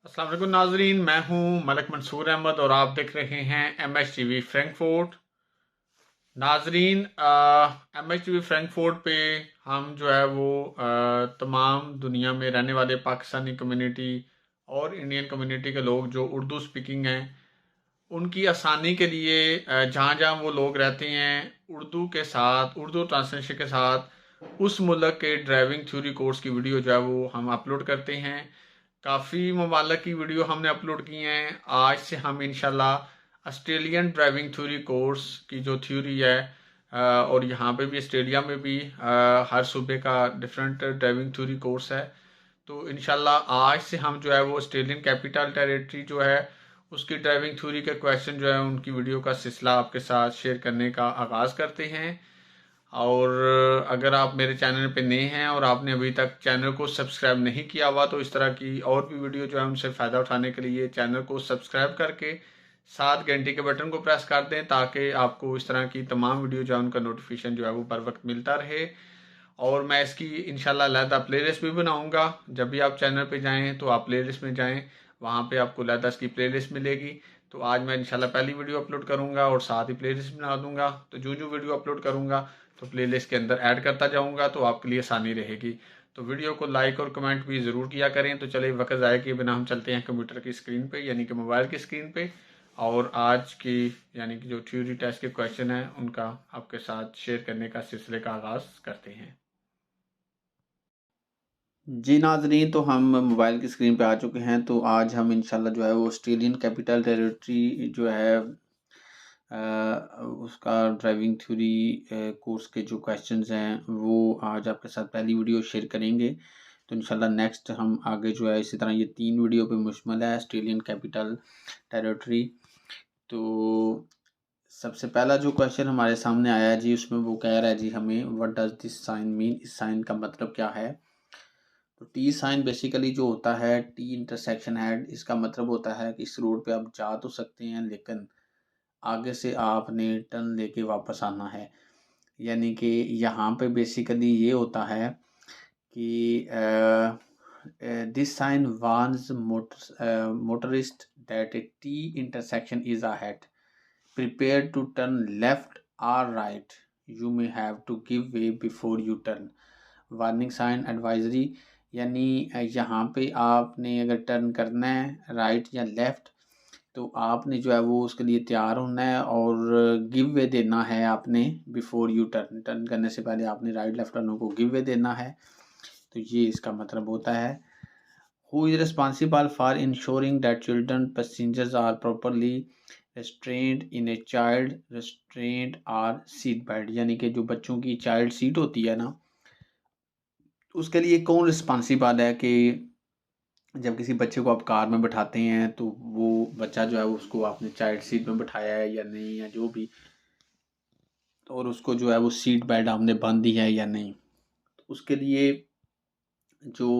अस्सलाम वालेकुम नाजरीन, मैं हूं मलक मंसूर अहमद और आप देख रहे हैं MHTV फ्रैंकफर्ट। नाजरीन, MHTV फ्रैंकफर्ट पे हम जो है वो तमाम दुनिया में रहने वाले पाकिस्तानी कम्युनिटी और इंडियन कम्युनिटी के लोग जो उर्दू स्पीकिंग हैं उनकी आसानी के लिए जहाँ जहाँ वो लोग रहते हैं उर्दू के साथ, उर्दू ट्रांसलेशन के साथ उस मुल्क के ड्राइविंग थ्योरी कोर्स की वीडियो जो है वो हम अपलोड करते हैं। काफ़ी ममालक की वीडियो हमने अपलोड की हैं। आज से हम इंशाल्लाह ऑस्ट्रेलियन ड्राइविंग थ्योरी कोर्स की जो थ्योरी है और यहाँ पे भी ऑस्ट्रेलिया में भी हर सूबे का डिफरेंट ड्राइविंग थ्योरी कोर्स है। तो इंशाल्लाह आज से हम जो है वो ऑस्ट्रेलियन कैपिटल टेरिटरी जो है उसकी ड्राइविंग थ्योरी के क्वेश्चन जो है उनकी वीडियो का सिलसिला आपके साथ शेयर करने का आगाज़ करते हैं। और अगर आप मेरे चैनल पे नए हैं और आपने अभी तक चैनल को सब्सक्राइब नहीं किया हुआ तो इस तरह की और भी वीडियो जो है उनसे फ़ायदा उठाने के लिए चैनल को सब्सक्राइब करके साथ घंटे के बटन को प्रेस कर दें ताकि आपको इस तरह की तमाम वीडियो जो है उनका नोटिफिकेशन जो है वो बर वक्त मिलता रहे। और मैं इसकी इंशाल्लाह अलहदा प्लेलिस्ट भी बनाऊंगा। जब भी आप चैनल पे जाएं तो आप प्लेलिस्ट में जाएं, वहाँ पे आपको अलहदा इसकी प्लेलिस्ट मिलेगी। तो आज मैं इंशाल्लाह पहली वीडियो अपलोड करूंगा और साथ ही प्लेलिस्ट बना दूंगा। तो जो जो वीडियो अपलोड करूंगा तो प्लेलिस्ट के अंदर ऐड करता जाऊंगा तो आपके लिए आसानी रहेगी। तो वीडियो को लाइक और कमेंट भी ज़रूर किया करें। तो चलिए वक्त ज़ाया किए बिना हम चलते हैं कंप्यूटर की स्क्रीन पे यानी कि मोबाइल की स्क्रीन पे और आज की यानी कि जो थ्योरी टेस्ट के क्वेश्चन हैं उनका आपके साथ शेयर करने का सिलसिले का आगाज़ करते हैं। जी नाज़रीन, तो हम मोबाइल की स्क्रीन पे आ चुके हैं। तो आज हम इंशाल्लाह जो है वो ऑस्ट्रेलियन कैपिटल टेरिटरी जो है उसका ड्राइविंग थ्योरी कोर्स के जो क्वेश्चंस हैं वो आज आपके साथ पहली वीडियो शेयर करेंगे। तो इंशाल्लाह नेक्स्ट हम आगे जो है इसी तरह ये 3 वीडियो पे मुश्तमिल है ऑस्ट्रेलियन कैपिटल टेरिटरी। तो सबसे पहला जो क्वेश्चन हमारे सामने आया है जी, उसमें वो कह रहा है जी हमें what does this sign mean, इस साइन का मतलब क्या है। तो टी साइन बेसिकली जो होता है टी इंटरसेक्शन हैड, इसका मतलब होता है कि इस रोड पे आप जा तो सकते हैं लेकिन आगे से आपने टर्न लेके वापस आना है। यानी कि यहाँ पे बेसिकली ये होता है कि this sign warns motorist that a T intersection is ahead, prepare to turn left और right, you may have to give way before you turn. Warning sign advisory, यानी यहाँ पे आपने अगर टर्न करना है राइट या लेफ़्ट तो आपने जो है वो उसके लिए तैयार होना है और गिव वे देना है आपने बिफोर यू टर्न। टर्न करने से पहले आपने राइट लेफ्ट टर्नों को गिव वे देना है। तो ये इसका मतलब होता है। Who is responsible for ensuring that children passengers are properly restrained in a child restraint और सीट बेल्ट, यानी कि जो बच्चों की चाइल्ड सीट होती है ना उसके लिए कौन रिस्पॉन्सिबल है कि जब किसी बच्चे को आप कार में बैठाते हैं तो वो बच्चा जो है उसको आपने चाइल्ड सीट में बैठाया है या नहीं, या जो भी, और उसको जो है वो सीट बेल्ट आपने बांध दी है या नहीं। तो उसके लिए जो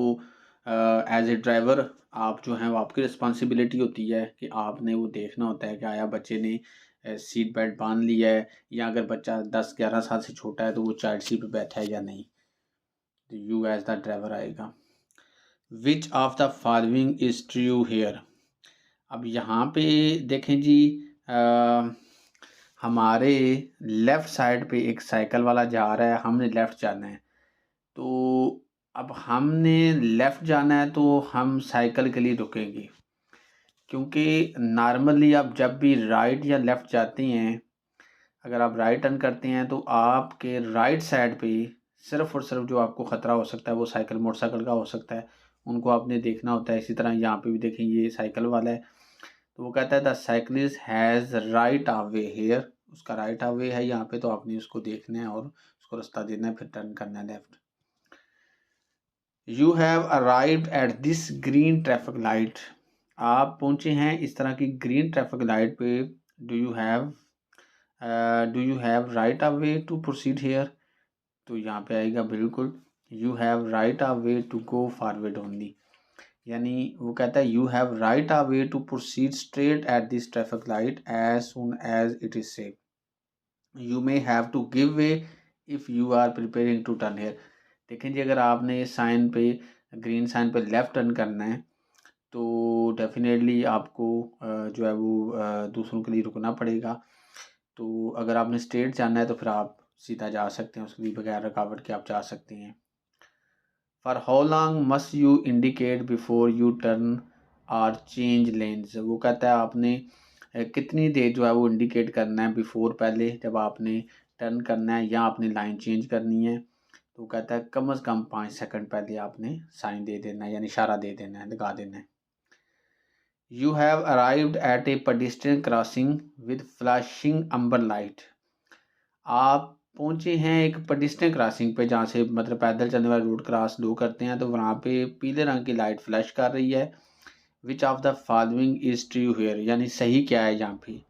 एज ए ड्राइवर आप जो हैं वो आपकी रिस्पॉन्सिबिलिटी होती है कि आपने वो देखना होता है कि आया बच्चे ने सीट बेल्ट बांध लिया है, या अगर बच्चा 10-11 साल से छोटा है तो वो चाइल्ड सीट पे बैठा है या नहीं। तो यू एज द ड्राइवर आएगा। Which of the following is true here. अब यहाँ पे देखें जी, हमारे लेफ़्ट साइड पे एक साइकिल वाला जा रहा है, हमने लेफ़्ट जाना है। तो अब हमने लेफ़्ट जाना है तो हम साइकिल के लिए रुकेंगे, क्योंकि नॉर्मली आप जब भी राइट या लेफ़्ट जाते हैं, अगर आप राइट टर्न करते हैं तो आपके राइट साइड पे सिर्फ़ और सिर्फ़ जो आपको ख़तरा हो सकता है वो साइकिल मोटरसाइकिल का हो सकता है। उनको आपने देखना होता है। इसी तरह यहाँ पे भी देखें, ये साइकिल वाला है तो वो कहता है the cyclist has right of way here, उसका राइट ऑफ वे है यहाँ पे, तो आपने उसको देखना है और उसको रास्ता देना है, फिर टर्न करना है left. You have arrived at this green traffic light, आप पहुंचे हैं इस तरह की ग्रीन ट्रैफिक लाइट पे। Do you have right of way to proceed here, तो यहाँ पे आएगा बिल्कुल you have right of way to go forward only. यानी वो कहता है you have right a way to proceed straight at this traffic light as soon as it is safe, you may have to give way if you are preparing to turn here. देखें जी, अगर आपने sign पे green sign पे left turn करना है तो definitely आपको जो है वो दूसरों के लिए रुकना पड़ेगा। तो अगर आपने स्ट्रेट जाना है तो फिर आप सीधा जा सकते हैं, उसके लिए बगैर रुकावट के आप जा सकते हैं। For how long must you indicate before you turn और चेंज लेन्स। वो कहता है आपने कितनी देर जो है वो इंडिकेट करना है बिफोर, पहले जब आपने टर्न करना है या आपने लाइन चेंज करनी है। तो कहता है कम से कम 5 सेकंड पहले आपने साइन दे देना है, यानी इशारा दे देना है, लगा देना है। You have arrived at a pedestrian crossing with flashing amber light. आप पहुंचे हैं एक पेडेस्ट्रियन क्रॉसिंग पे, जहाँ से मतलब पैदल चलने वाले रोड क्रॉस लोग करते हैं, तो वहाँ पे पीले रंग की लाइट फ्लैश कर रही है। Which of the following is true here, यानी सही क्या है यहाँ पे।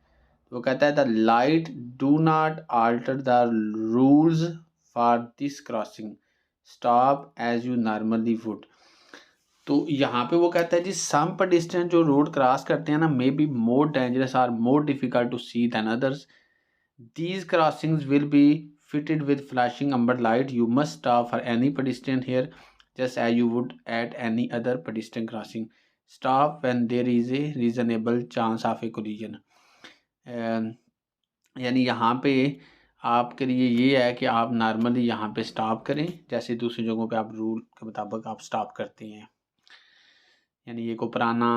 वो कहता है the light do not alter the rules for this crossing, stop as you normally would. तो यहाँ पे वो कहता है जी सम पेडेस्ट्रियन जो रोड क्रॉस करते हैं ना मे बी मोर डेंजरस और more difficult to see than others. These crossings will be fitted with flashing amber light. You must stop for any pedestrian here just as you would at any other pedestrian crossing. Stop when there is a reasonable chance of a collision. यानी यहाँ पे आपके लिए ये है कि आप normally यहाँ पे स्टॉप करें, जैसे दूसरी जगहों पे आप रूल के मुताबिक आप स्टॉप करते हैं। यानी ये को पुराना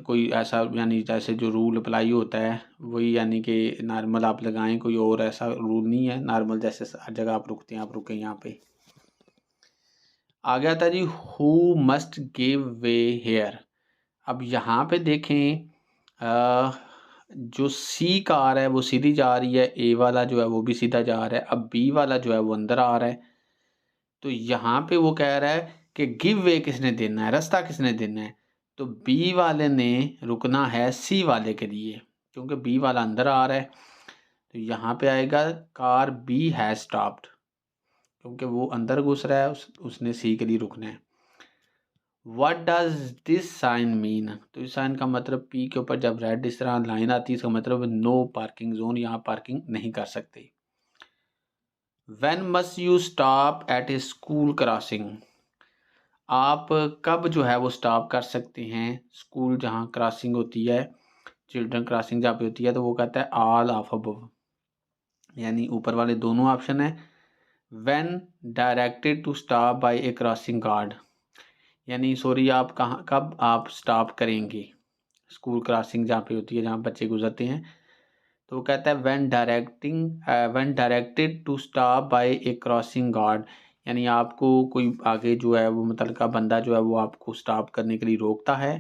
कोई ऐसा, यानी जैसे जो रूल अप्लाई होता है वही, यानी कि नॉर्मल आप लगाएं, कोई और ऐसा रूल नहीं है। नॉर्मल जैसे हर जगह आप रुकते हैं आप रुकें यहाँ पे। आ गया था जी who must give way here. अब यहाँ पे देखें जो सी कार है वो सीधी जा रही है, ए वाला जो है वो भी सीधा जा रहा है, अब बी वाला जो है वो अंदर आ रहा है। तो यहाँ पे वो कह रहा है कि गिव वे किसने देना है, रास्ता किसने देना है। तो बी वाले ने रुकना है सी वाले के लिए, क्योंकि बी वाला अंदर आ रहा है। तो यहाँ पे आएगा कार बी हैज स्टॉप्ड, क्योंकि वो अंदर घुस रहा है, उसने सी के लिए रुकना है। What does this sign mean. तो इस साइन का मतलब पी के ऊपर जब रेड इस तरह लाइन आती है इसका मतलब नो पार्किंग जोन, यहाँ पार्किंग नहीं कर सकते। When must you stop at A school crossing. आप कब जो है वो स्टॉप कर सकते हैं स्कूल जहाँ क्रॉसिंग होती है, चिल्ड्रन क्रॉसिंग जहाँ पे होती है। तो वो कहता है ऑल ऑफ अबव, यानी ऊपर वाले दोनों ऑप्शन है। When directed to stop by a crossing guard, यानी सॉरी आप कहाँ कब आप स्टॉप करेंगे स्कूल क्रॉसिंग जहाँ पे होती है, जहाँ बच्चे गुजरते हैं। तो वो कहता है when directed to stop by a crossing guard, यानी आपको कोई आगे जो है वो मुतलका बंदा जो है वो आपको स्टॉप करने के लिए रोकता है।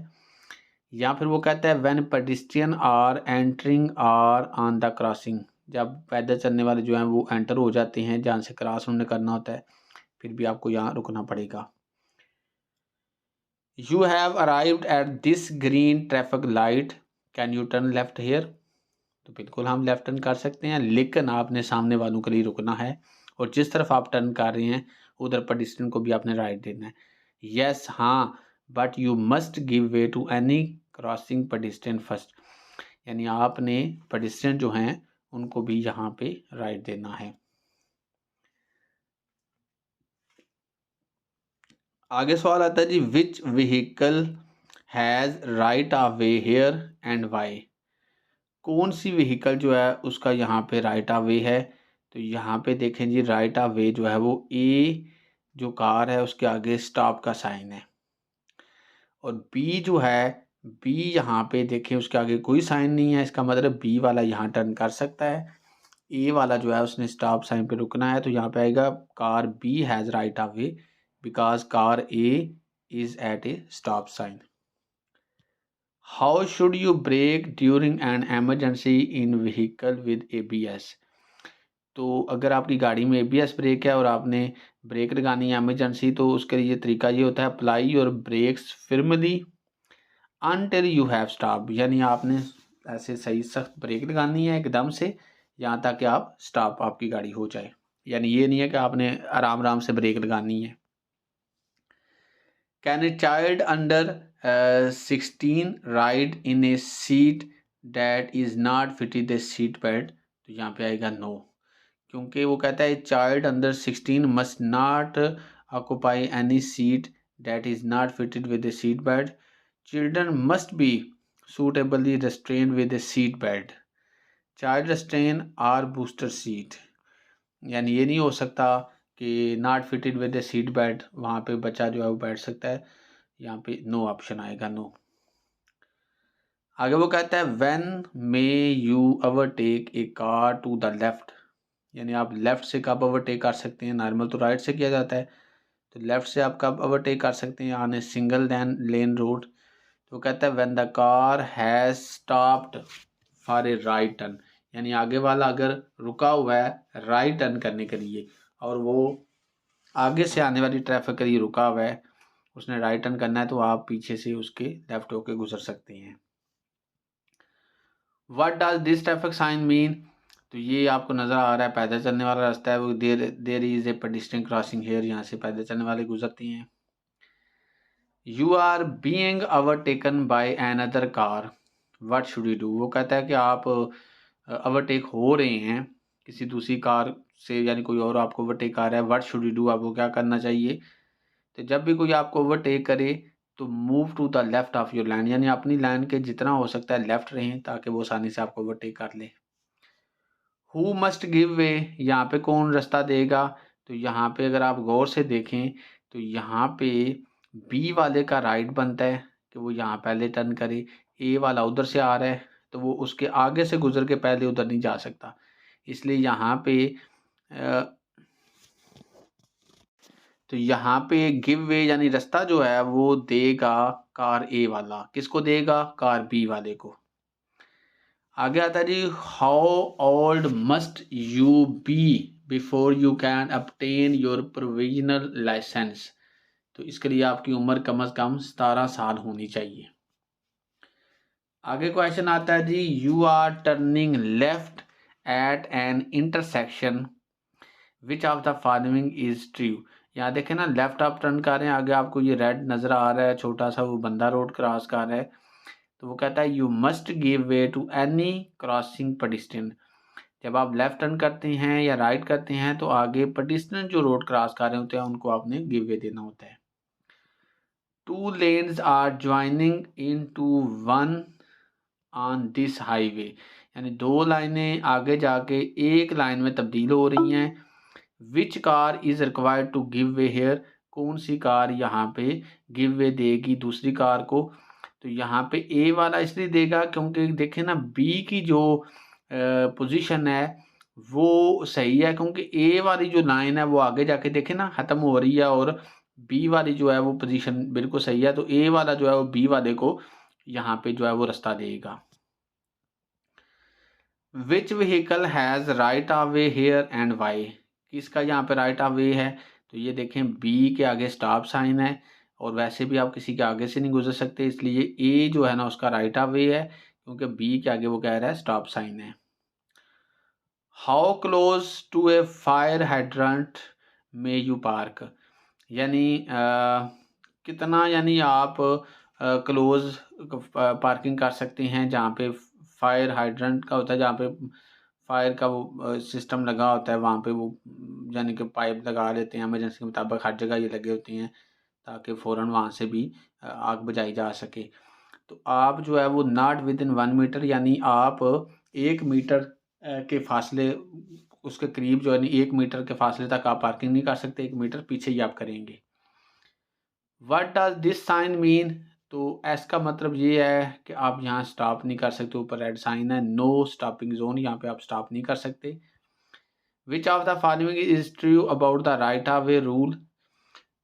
या फिर वो कहता है when pedestrian are entering or on the crossing, जब पैदल चलने वाले जो हैं वो एंटर हो जाते हैं जहाँ से क्रॉस उन्हें करना होता है, फिर भी आपको यहाँ रुकना पड़ेगा। You have arrived at this green traffic light, can you turn left here. तो बिल्कुल हम लेफ्ट टर्न कर सकते हैं, लेकिन आपने सामने वालों के लिए रुकना है, और जिस तरफ आप टर्न कर रहे हैं उधर पेडेस्ट्रियन को भी आपने राइट देना है। यस हाँ, but you must give way to any crossing pedestrian first, यानी आपने पेडेस्ट्रियन जो हैं उनको भी यहाँ पे राइट देना है। आगे सवाल आता है जी which vehicle has right of way here and Y. कौन सी व्हीकल जो है उसका यहाँ पे राइट ऑफ वे है। तो यहाँ पे देखें जी राइट ऑफ वे जो है वो ए जो कार है उसके आगे स्टॉप का साइन है, और बी जो है बी यहाँ पे देखें उसके आगे कोई साइन नहीं है, इसका मतलब बी वाला यहाँ टर्न कर सकता है। ए वाला जो है उसने स्टॉप साइन पे रुकना है, तो यहाँ पे आएगा car B has right of way because car A is at a stop sign. How should you brake during an emergency in vehicle with ABS। तो अगर आपकी गाड़ी में ABS ब्रेक है और आपने ब्रेक लगानी है एमरजेंसी, तो उसके लिए तरीका ये होता है apply your brakes firmly until you have stop, यानी आपने ऐसे सही सख्त ब्रेक लगानी है एकदम से यहाँ तक कि आप स्टॉप आपकी गाड़ी हो जाए, यानी ये नहीं है कि आपने आराम आराम से ब्रेक लगानी है। Can a child under 16 ride in a seat that is not fitted the seat belt. तो यहाँ पे आएगा नो, क्योंकि वो कहता है child under 16 must not occupy any seat that is not fitted with the seat belt. Children must be suitably restrained with a seat belt, child restrain और booster seat, यानी ये नहीं हो सकता कि not fitted with a seat belt, वहाँ पे बच्चा जो है वो बैठ सकता है, यहाँ पे नो ऑप्शन आएगा, नो। आगे वो कहता है when may you overtake a car to the left, यानी आप लेफ्ट से कब ओवरटेक कर सकते हैं, नॉर्मल तो राइट से किया जाता है, तो लेफ्ट से आप कब ओवरटेक कर सकते हैं on a single lane road. तो कहता है when the car has stopped for a right turn, यानी आगे वाला अगर रुका हुआ है राइट टर्न करने के लिए और वो आगे से आने वाली ट्रैफिक के लिए रुका हुआ है, उसने राइट टर्न करना है, तो आप पीछे से उसके लेफ्ट होके गुजर सकते हैं। What does this traffic sign mean, तो ये आपको नज़र आ रहा है पैदल चलने वाला रास्ता है, वो there is a pedestrian crossing here, यहाँ से पैदल चलने वाले गुजरती हैं। You are being overtaken by another car, what should you do, वो कहता है कि आप ओवरटेक हो रहे हैं किसी दूसरी कार से, यानी कोई और आपको ओवरटेक आ रहा है, व्हाट शुड यू डू, आपको क्या करना चाहिए। तो जब भी कोई आपको ओवरटेक करे तो move to the left of your line, यानी अपनी लाइन के जितना हो सकता है लेफ्ट रहें ताकि वो आसानी से आपको ओवरटेक कर ले। हु मस्ट गिव वे, यहाँ पे कौन रास्ता देगा, तो यहाँ पे अगर आप गौर से देखें तो यहाँ पे बी वाले का राइट बनता है कि वो यहाँ पहले टर्न करे, ए वाला उधर से आ रहा है तो वो उसके आगे से गुजर के पहले उधर नहीं जा सकता, इसलिए यहाँ पे तो यहाँ पे गिव वे यानी रास्ता जो है वो देगा कार ए वाला, किसको देगा, कार बी वाले को। आगे आता है जी how old must you be before you can obtain your provisional licence, तो इसके लिए आपकी उम्र कम से कम 17 साल होनी चाहिए। आगे क्वेश्चन आता है जी you are turning left at an intersection which of the following is true, यहाँ देखें ना लेफ्ट आप टर्न कर रहे हैं, आगे आपको ये रेड नज़र आ रहा है छोटा सा, वो बंदा रोड क्रॉस कर रहा है, तो वो कहता है you must give way to any crossing pedestrian, जब आप लेफ्ट टर्न करते हैं या राइट करते हैं तो आगे पेडिस्ट्रियन जो रोड क्रॉस कर रहे होते हैं उनको आपने गिव वे देना होता है। Two lanes are joining into one on this highway, यानी दो लाइनें आगे जाके एक लाइन में तब्दील हो रही हैं। Which car is required to give way here, कौन सी कार यहाँ पे गिव वे देगी दूसरी कार को, तो यहाँ पे ए वाला इसलिए देगा क्योंकि देखें ना बी की जो पोजीशन है वो सही है, क्योंकि ए वाली जो लाइन है वो आगे जाके देखें ना ख़त्म हो रही है और बी वाली जो है वो पोजीशन बिल्कुल सही है, तो ए वाला जो है वो बी वाले को यहाँ पे जो है वो रास्ता देगा। Which vehicle has right of way here and why, किसका यहाँ पे राइट ऑफ वे है, तो ये देखें बी के आगे स्टॉप साइन है और वैसे भी आप किसी के आगे से नहीं गुजर सकते, इसलिए ए जो है ना उसका राइट ऑफ वे है क्योंकि बी के आगे वो कह रहा है स्टॉप साइन है। How close to a fire hydrant may you park, यानी कितना यानी आप क्लोज पार्किंग कर सकते हैं जहाँ पे फायर हाइड्रेंट का होता है, जहाँ पे फायर का वो सिस्टम लगा होता है वहाँ पे वो यानी कि पाइप लगा लेते हैं, इमरजेंसी के मुताबिक हर जगह ये लगे होते हैं ताकि फ़ौरन वहाँ से भी आग बुझाई जा सके। तो आप जो है वो नॉट विद इन 1 मीटर, यानी आप 1 मीटर के फासले उसके करीब जो है 1 मीटर के फासले तक आप पार्किंग नहीं कर सकते, 1 मीटर पीछे ही आप करेंगे। What does this sign mean, तो एस का मतलब ये है कि आप यहाँ स्टॉप नहीं कर सकते, ऊपर रेड साइन है नो स्टॉपिंग जोन, यहाँ पे आप स्टॉप नहीं कर सकते। विच of the following is true about the right of way rule,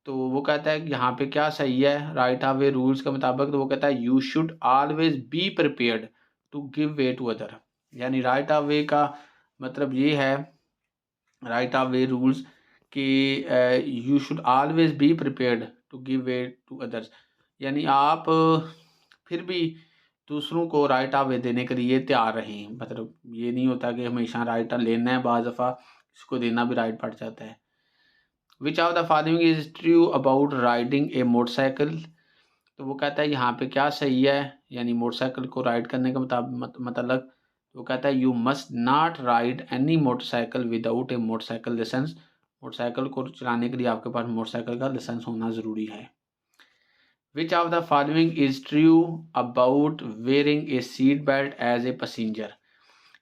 तो वो कहता है कि यहाँ पे क्या सही है राइट ऑफ वे रूल्स के मुताबिक, तो वो कहता है you should always be prepared to give way to other, यानी राइट ऑफ वे का मतलब ये है राइट ऑफ वे रूल्स कि you should always be prepared to give way to others, यानी आप फिर भी दूसरों को राइट ऑफ वे देने के लिए तैयार रहें, मतलब ये नहीं होता कि हमेशा राइट लेना है, बाज़ दफ़ा इसको देना भी राइट पड़ जाता है। Which of the following is true about riding A motorcycle, तो वो कहता है यहाँ पे क्या सही है यानी मोटरसाइकिल को राइड करने का मतलब वो कहता है you must not ride any motorcycle without a motorcycle licence, motorcycle को चलाने के लिए आपके पास मोटरसाइकिल का लाइसेंस होना ज़रूरी है। Which of the following is true about wearing a seat belt as a passenger,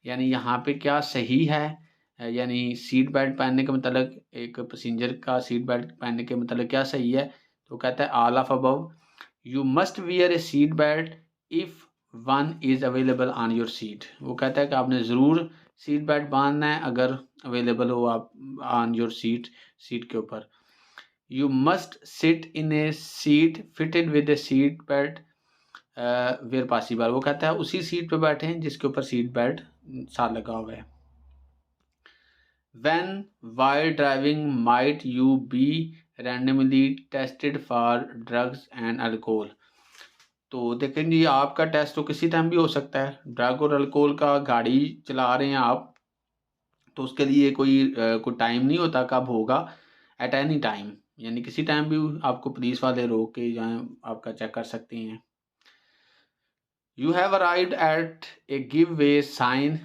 यानी यहाँ पे क्या सही है, यानी सीट बेल्ट पहनने के मतलब एक पैसेंजर का सीट बेल्ट पहनने के मतलब क्या सही है। तो कहता है all of above, you must wear A seat belt if one is available on your seat. वो कहता है कि आपने ज़रूर सीट बेल्ट बांधना है अगर अवेलेबल हो आप ऑन योर सीट के ऊपर। You must sit in a seat fitted with a seat belt where possible. वो कहता है उसी सीट पे बैठे हैं जिसके ऊपर सीट बेल्ट साथ लगा हुआ है। When while driving might you be randomly tested for drugs and alcohol। तो देखें जी आपका टेस्ट तो किसी टाइम भी हो सकता है, ड्रग और अल्कोहल का गाड़ी चला रहे हैं आप तो उसके लिए कोई टाइम नहीं होता कब होगा, एट एनी टाइम, यानी किसी टाइम भी आपको पुलिस वाले रोक के जाएं आपका चेक कर सकते हैं। You have arrived at a give way sign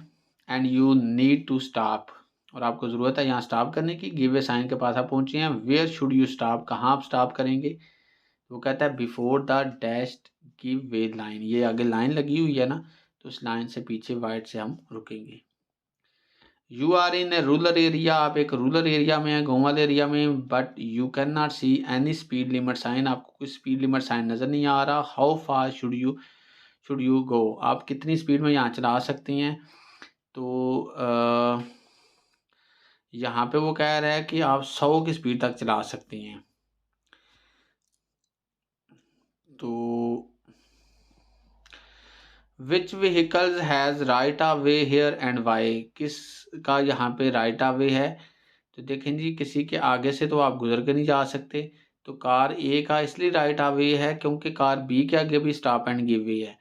and you need to stop, और आपको ज़रूरत है यहाँ स्टॉप करने की। गिव वे साइन के पास आप पहुँचे हैं, वेयर शुड यू स्टॉप, कहाँ आप स्टॉप करेंगे। वो कहता है before the dashed give way line, ये आगे लाइन लगी हुई है ना तो उस लाइन से पीछे वाइट से हम रुकेंगे। You are in a rural area, आप एक रूरल एरिया में हैं, गाँव वाले एरिया में, but you can not see any speed limit sign, आपको कोई स्पीड लिमिट साइन नज़र नहीं आ रहा। How fast should you go, आप कितनी स्पीड में यहाँ चला सकते हैं। तो यहाँ पे वो कह रहा है कि आप 100 की स्पीड तक चला सकते हैं। तो which vehicles has right of way here and why, किस का यहाँ पे राइट ऑफ वे है। तो देखें जी किसी के आगे से तो आप गुजर के नहीं जा सकते, तो कार ए का इसलिए राइट ऑफ वे है क्योंकि कार बी के आगे भी स्टॉप एंड गिव वे है,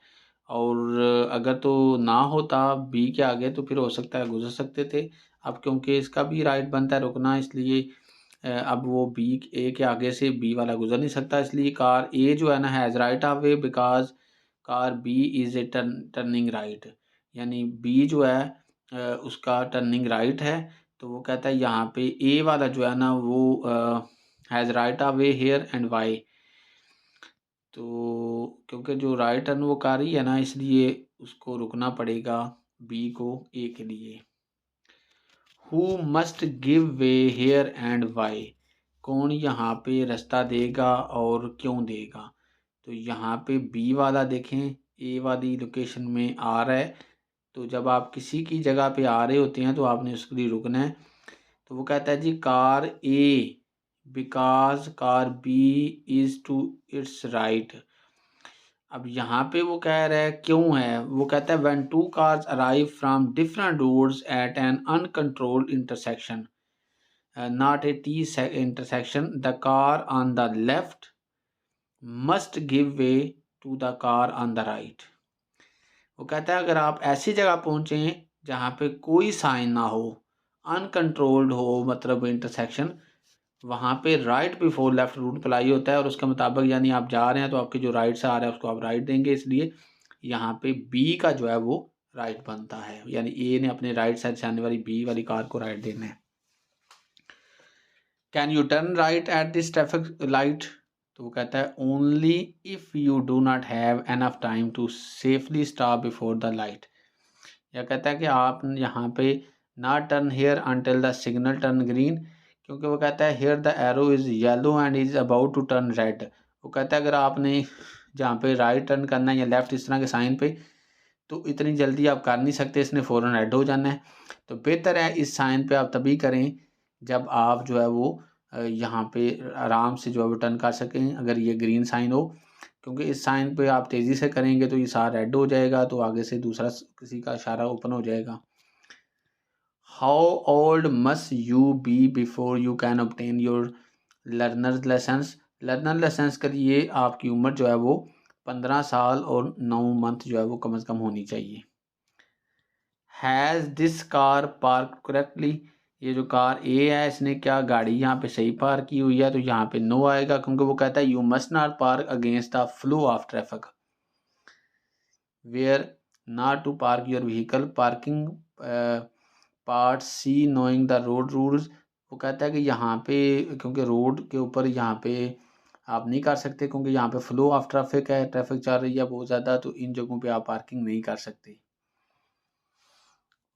और अगर तो ना होता बी के आगे तो फिर हो सकता है गुजर सकते थे। अब क्योंकि इसका भी राइट बनता है रुकना, इसलिए अब वो बी ए के आगे से बी वाला गुजर नहीं सकता, इसलिए कार ए जो है ना has right of way because car B is a turning right, यानी बी जो है उसका टर्निंग राइट है। तो वो कहता है यहाँ पे ए वाला जो है ना वो has right of way here and Y, तो क्योंकि जो राइट टर्न वो कर रही है ना इसलिए उसको रुकना पड़ेगा बी को ए के लिए। Who must give way here and Y, कौन यहाँ पे रास्ता देगा और क्यों देगा। तो यहाँ पे बी वाला देखें ए वाली लोकेशन में आ रहा है, तो जब आप किसी की जगह पे आ रहे होते हैं तो आपने उसके लिए रुकना है। तो वो कहता है जी car A because car B is to its right. अब यहाँ पे वो कह रहा है क्यों है, वो कहता है when two cars arrive from different roads at an uncontrolled intersection not a T intersection, the car on the left must give way to the car on the right. वो कहता है अगर आप ऐसी जगह पहुँचे जहाँ पे कोई साइन ना हो, अनकंट्रोल्ड हो मतलब इंटरसेक्शन, वहाँ पे right before left rule apply होता है, और उसके मुताबिक यानी आप जा रहे हैं तो आपके जो राइट से आ रहा है उसको आप राइट देंगे, इसलिए यहाँ पे बी का जो है वो राइट बनता है, यानी ए ने अपने राइट साइड से आने वाली बी वाली कार को राइट देना है। Can you turn right at this traffic light, तो वो कहता है only if you do not have enough time to safely stop before the light, या कहता है कि आप यहाँ पे not turn here until the signal turn green, क्योंकि वो कहता है here the arrow is yellow and is about to turn red. वो कहता है अगर आपने जहाँ पे राइट टर्न करना है या लेफ़्ट इस तरह के साइन पे, तो इतनी जल्दी आप कर नहीं सकते, इसने फ़ौरन रेड हो जाना है। तो बेहतर है इस साइन पे आप तभी करें जब आप जो है वो यहाँ पे आराम से जो है वो टर्न कर सकें, अगर ये ग्रीन साइन हो, क्योंकि इस साइन पे आप तेज़ी से करेंगे तो ये सारा रेड हो जाएगा, तो आगे से दूसरा किसी का इशारा ओपन हो जाएगा। How old must you be before you can obtain your learner licence, learner licence के लिए आपकी उम्र जो है वो 15 साल और 9 मंथ जो है वो कम से कम होनी चाहिए। Has this car park correctly, ये जो कार ए है इसने क्या गाड़ी यहाँ पे सही पार्क की हुई है, तो यहाँ पे नो आएगा क्योंकि वो कहता है you must not park against the flow of traffic, where not to park your vehicle, parking part C knowing the road rules. वो कहता है कि यहाँ पे क्योंकि रोड के ऊपर यहाँ पे आप नहीं कर सकते क्योंकि यहाँ पे फ्लो ऑफ ट्रैफिक है, ट्रैफिक चल रही है बहुत ज़्यादा, तो इन जगहों पे आप पार्किंग नहीं कर सकते।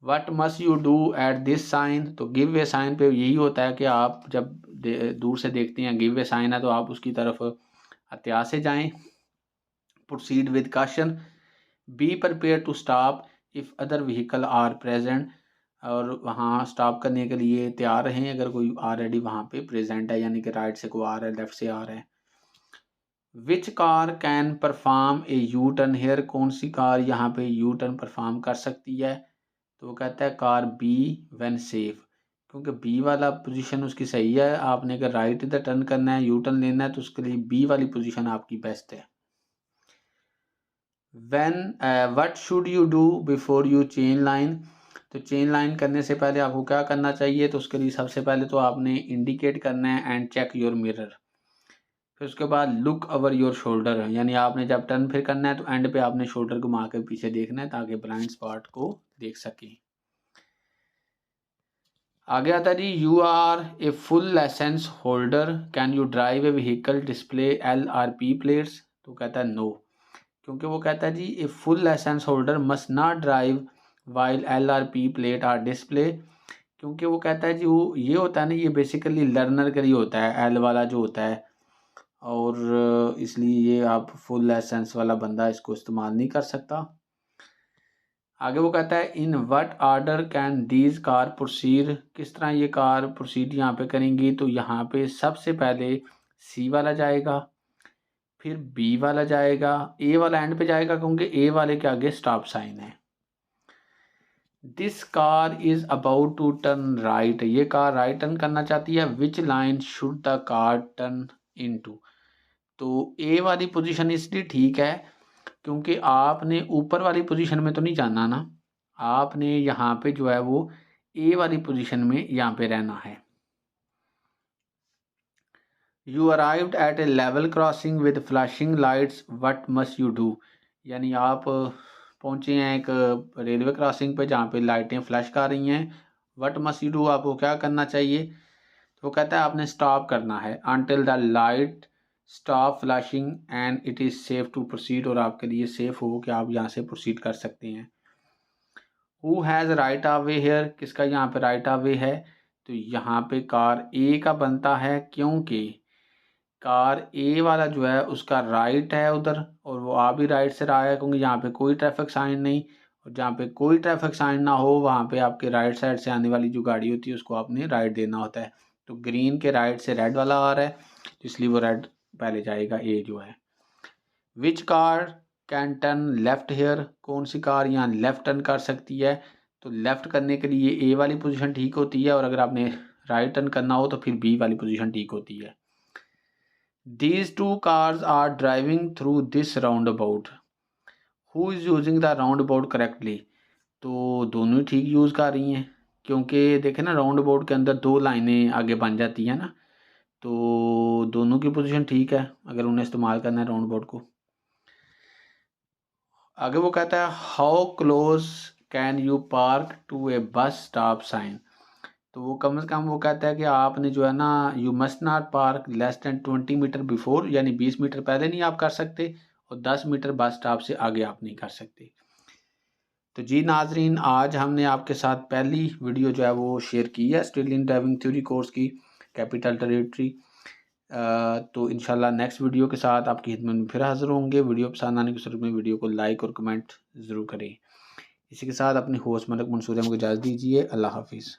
What must you do at this sign, तो गिव वे साइन पे यही होता है कि आप जब दूर से देखते हैं गिव वे साइन है तो आप उसकी तरफ एहतियात से जाएं। Proceed with caution, be prepare to stop if other vehicle are present, और वहाँ स्टॉप करने के लिए तैयार रहें अगर कोई ऑलरेडी वहाँ पे प्रेजेंट है, यानी कि राइट से कोई आ रहा है, लेफ्ट से आ रहा है। Which car can perform a U turn here, कौन सी कार यहाँ पे यू टर्न परफॉर्म कर सकती है, तो वो कहता है कार बी व्हेन सेफ, क्योंकि बी वाला पोजीशन उसकी सही है। आपने अगर राइट इधर टर्न करना है, यू टर्न लेना है, तो उसके लिए बी वाली पोजीशन आपकी बेस्ट है। What should you do before you change line, तो चेंज लाइन करने से पहले आपको क्या करना चाहिए, तो उसके लिए सबसे पहले तो आपने इंडिकेट करना है एंड चेक योर मिरर। फिर उसके बाद लुक ओवर योर शोल्डर, यानी आपने जब टर्न फिर करना है तो एंड पे आपने शोल्डर घुमा के पीछे देखना है ताकि ब्लाइंड स्पॉट को देख सकें। आगे आता है जी, you are a full licence holder, can you drive a vehicle display LRP plates, तो कहता है नो, क्योंकि वो कहता है जी a full licence holder must not drive while LRP plate are display, क्योंकि वो कहता है जी वो ये होता है ना, ये बेसिकली लर्नर के लिए होता है एल वाला जो होता है, और इसलिए ये आप फुल लाइसेंस वाला बंदा इसको इस्तेमाल नहीं कर सकता। आगे वो कहता है in what order can these car proceed, किस तरह ये कार प्रोसीड यहाँ पे करेंगी, तो यहाँ पे सबसे पहले सी वाला जाएगा, फिर बी वाला जाएगा, ए वाला एंड पे जाएगा क्योंकि ए वाले के आगे स्टॉप साइन है। This car is about to turn right, ये कार राइट टर्न करना चाहती है, which line should the car turn into, तो ए वाली पोजीशन इसलिए ठीक है क्योंकि आपने ऊपर वाली पोजीशन में तो नहीं जाना ना, आपने यहाँ पे जो है वो ए वाली पोजीशन में यहाँ पे रहना है। You arrived at A level crossing with flashing lights, what must you do, यानी आप पहुँचे हैं एक रेलवे क्रॉसिंग पे जहाँ पे लाइटें फ्लैश कर रही हैं, व्हाट मस्ट यू डू, आपको क्या करना चाहिए, तो वो कहता है आपने स्टॉप करना है until the light stop flashing and it is safe to proceed, और आपके लिए सेफ हो कि आप यहाँ से प्रोसीड कर सकते हैं। Who has right of way here, किसका यहाँ पे राइट ऑफ वे है, तो यहाँ पे कार ए का बनता है क्योंकि कार ए वाला जो है उसका राइट है उधर, और वो आ भी राइट से रहा है क्योंकि यहाँ पे कोई ट्रैफिक साइन नहीं, और जहाँ पे कोई ट्रैफिक साइन ना हो वहाँ पे आपके राइट साइड से आने वाली जो गाड़ी होती है उसको आपने राइट देना होता है, तो ग्रीन के राइट से रेड वाला आ रहा है इसलिए वो रेड पहले जाएगा, ए जो है। Which car can turn left here, कौन सी कार यहाँ लेफ्ट टर्न कर सकती है, तो लेफ्ट करने के लिए ए वाली पोजीशन ठीक होती है, और अगर आपने राइट टर्न करना हो तो फिर बी वाली पोजीशन ठीक होती है। These two cars are driving through this roundabout. Who is using the roundabout correctly? तो दोनों ही ठीक यूज़ कर रही हैं क्योंकि देखें ना राउंड के अंदर दो लाइनें आगे बन जाती हैं ना, तो दोनों की पोजीशन ठीक है अगर उन्हें इस्तेमाल करना है राउंड को। आगे वो कहता है how close can you park to a bus stop sign, तो वो कम से कम वो कहता है कि आपने जो है ना you must not park less than 20 metre before, यानी 20 मीटर पहले नहीं आप कर सकते, और 10 मीटर बस स्टॉप से आगे आप नहीं कर सकते। तो जी नाजरीन, आज हमने आपके साथ पहली वीडियो जो है वो शेयर की है ऑस्ट्रेलियन ड्राइविंग थ्योरी कोर्स की, कैपिटल टेरिटरी। तो इंशाल्लाह नेक्स्ट वीडियो के साथ आपकी खिदमत में फिर हाजिर होंगे। वीडियो पसंद आने की सूरत में वीडियो को लाइक और कमेंट ज़रूर करें। इसी के साथ अपनी होस्ट मलिक मंसूर को इजाज़त दीजिए। अल्लाह हाफिज़।